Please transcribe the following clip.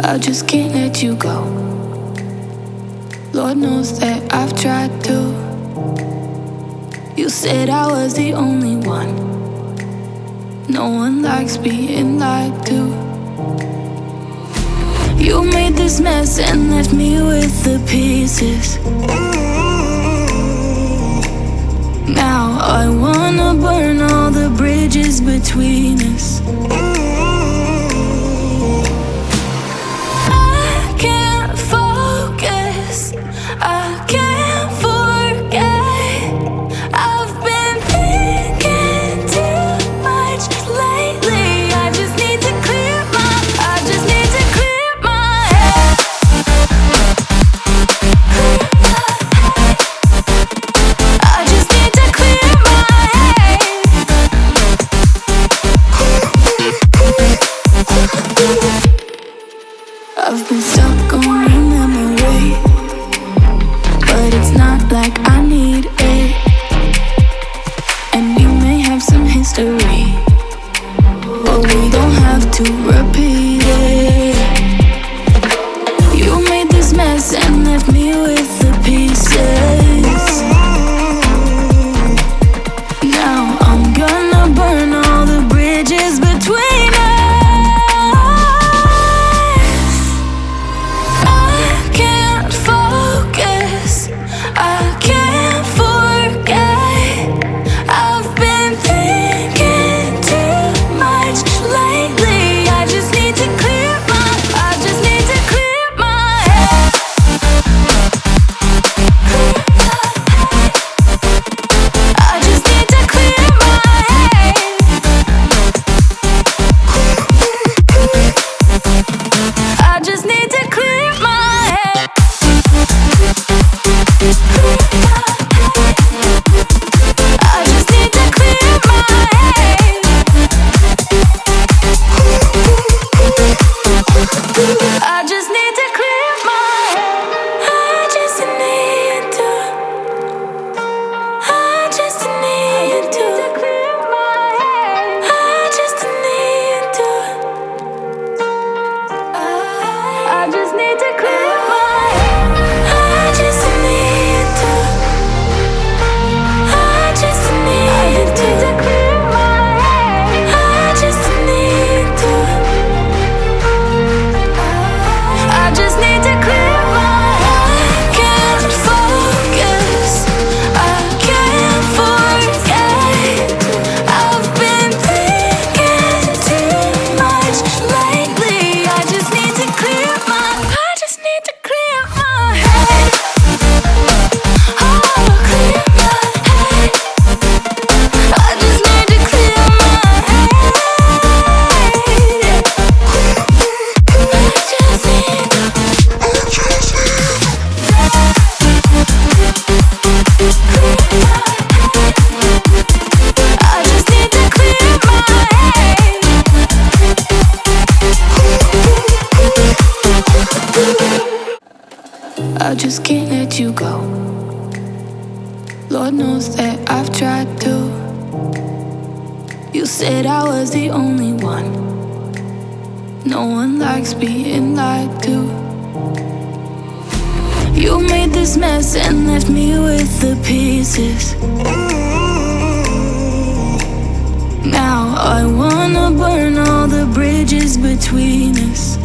I just can't let you go. Lord knows that I've tried to. You said I was the only one. No one likes being lied to. You made this mess and left me with the pieces. Now I wanna burn all the bridges between us. I can't focus, I can't forget. I've been thinking too much lately. I just need to clear my head. I just need to clear my head. I've been stuck on a memory, but it's not like I need it. And we may have some history, but we don't have to repeat it. You made this mess and left me with the pieces. Now I'm gonna burn all the bridges between us. I can't focus, I can't forget. I've been thinking too much lately. I just need to clear my head. I just need to clear my head. I just need to clear my head. I just need to clear my head. I just need to clear my head. I just need to. I just need to clear my head. I just need to. I just need to clear my head. I just need to. I just need to clear my head. I just need to. I just need to clear my head. I can't focus, I can't forget. I've been thinking too much lately. I just need to clear my head. Oh, clear my head. I just need to clear my head. I just need to clear my head. I just can't let you go. Lord knows that I've tried to. You said I was the only one. No one likes being lied to. You made this mess and left me with the pieces. Now I wanna burn all the bridges between us.